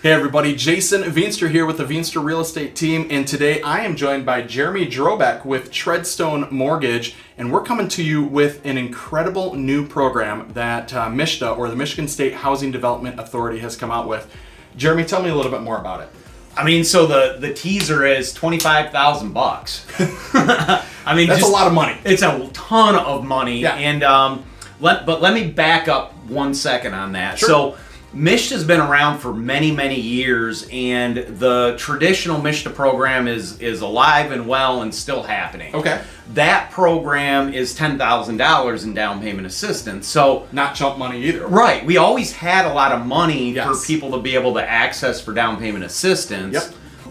Hey everybody, Jason Veenstra here with the Veenstra Real Estate Team, and today I am joined by Jeremy Drobek with Treadstone Mortgage, and we're coming to you with an incredible new program that MSHDA, or the Michigan State Housing Development Authority, has come out with. Jeremy, tell me a little bit more about it. I mean, so the teaser is $25,000. I mean, that's a lot of money. It's a ton of money, yeah. And let me back up 1 second on that. Sure. So MSHDA's been around for many, many years, and the traditional MSHDA program is alive and well and still happening. Okay. That program is $10,000 in down payment assistance. So not chump money either. Right. We always had a lot of money Yes. for people to be able to access for down payment assistance. Yep.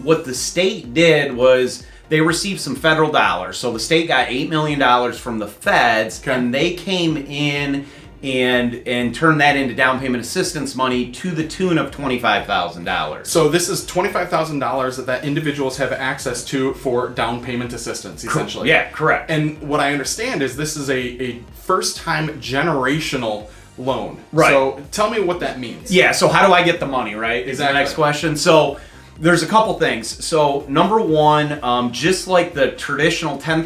What the state did was they received some federal dollars. So the state got $8 million from the feds, Okay. and they came in and turn that into down payment assistance money to the tune of $25,000. So this is $25,000 that individuals have access to for down payment assistance, essentially. Yeah, correct. And what I understand is this is a first-time generational loan. Right. So tell me what that means. Yeah, so how do I get the money, right? Is Exactly. the next question. So there's a couple things. So number one, just like the traditional $10,000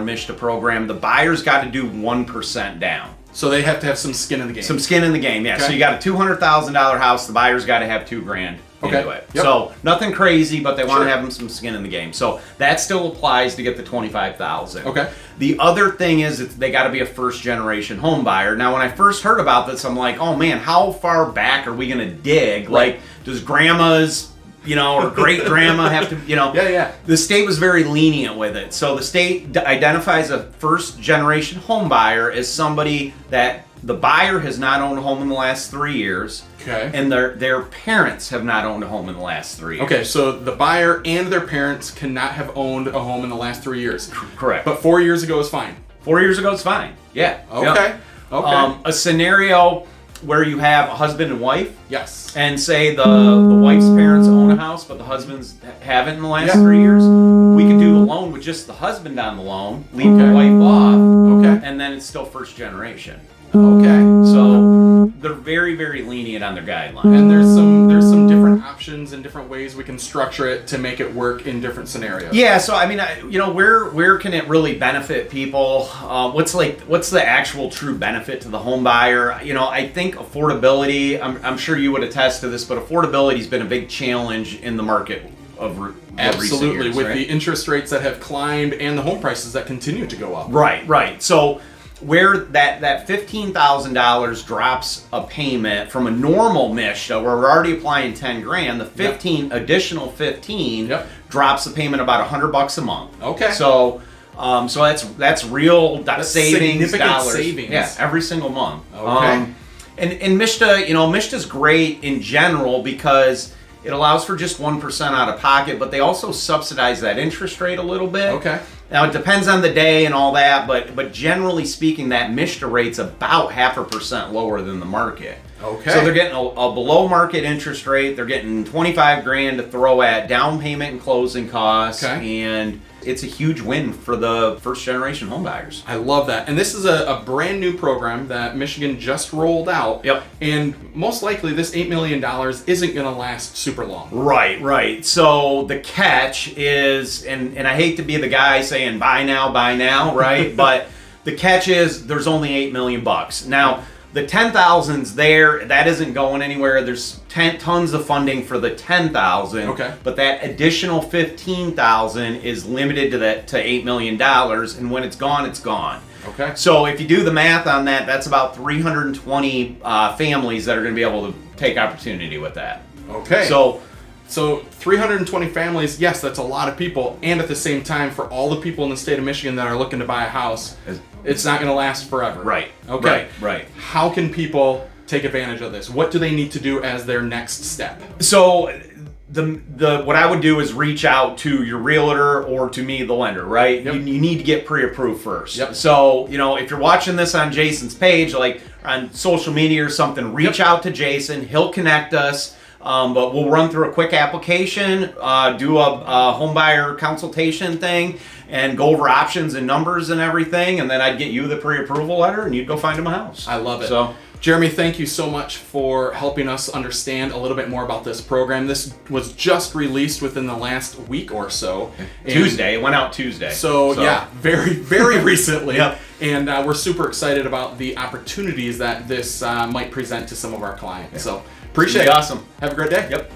MSHDA program, the buyer's got to do 1% down. So they have to have some skin in the game. Some skin in the game, yeah. Okay. So you got a $200,000 house, the buyer's got to have $2,000 Okay. into it. Yep. So nothing crazy, but they want Sure. to have them some skin in the game. So that still applies to get the $25,000. Okay. The other thing is they got to be a first generation home buyer. Now, when I first heard about this, I'm like, oh man, how far back are we going to dig? Right. Like, does grandma's, or great grandma have to, Yeah. The state was very lenient with it. So the state identifies a first generation home buyer as somebody that the buyer has not owned a home in the last 3 years. Okay. And their parents have not owned a home in the last 3 years. Okay, so the buyer and their parents cannot have owned a home in the last 3 years. Correct. But 4 years ago is fine. 4 years ago, it's fine. Yeah. Okay. Yep. Okay. A scenario where you have a husband and wife, Yes. and say the wife's parents own a house, but the husband's haven't in the last Yeah. 3 years, we could do the loan with just the husband on the loan, leave the Okay. wife off, Okay. and then it's still first generation. Okay. So they're very, very lenient on their guidelines. And there's some different options and different ways we can structure it to make it work in different scenarios. Yeah, so I mean, where can it really benefit people? What's the actual true benefit to the home buyer? I think affordability. I'm sure you would attest to this, but affordability's been a big challenge in the market of Absolutely, recent years, with right? the interest rates that have climbed and the home prices that continue to go up. Right. So where that $15,000 drops a payment from a normal MSHDA, where we're already applying $10,000, the additional 15 Yep. drops the payment about $100 a month. Okay. So that's real savings, significant dollars. savings. Yeah, every single month. Okay. And MSHDA, MSHDA's great in general because it allows for just 1% out of pocket, but they also subsidize that interest rate a little bit. Okay. Now it depends on the day and all that, but generally speaking, that MSHDA rate's about 0.5% lower than the market. Okay. So they're getting a below market interest rate. They're getting $25,000 to throw at down payment and closing costs, Okay. and it's a huge win for the first generation home buyers. I love that. And this is a brand new program that Michigan just rolled out. Yep. And most likely this $8 million isn't going to last super long. Right. So the catch is, and I hate to be the guy saying buy now, right? But the catch is there's only $8 million. Now, the 10,000's there, that isn't going anywhere. There's tons of funding for the 10,000. Okay. But that additional 15,000 is limited to $8 million, and when it's gone, it's gone. Okay. So if you do the math on that, that's about 320 families that are going to be able to take opportunity with that. Okay. So 320 families, yes, that's a lot of people. And at the same time, for all the people in the state of Michigan that are looking to buy a house, it's not going to last forever. Right. Okay. Right. How can people take advantage of this? What do they need to do as their next step? So what I would do is reach out to your realtor or to me, the lender, right? Yep. You need to get pre-approved first. Yep. So, if you're watching this on Jason's page, like on social media or something, reach out to Jason. He'll connect us. But we'll run through a quick application, do a home buyer consultation thing, and go over options and numbers and everything. And then I'd get you the pre-approval letter, and you'd go find him a house. I love it. So Jeremy, thank you so much for helping us understand a little bit more about this program. This was just released within the last week or so. Tuesday. It went out Tuesday. So yeah, very, very recently. Yep. And we're super excited about the opportunities that this might present to some of our clients. So appreciate it. Awesome. Have a great day. Yep.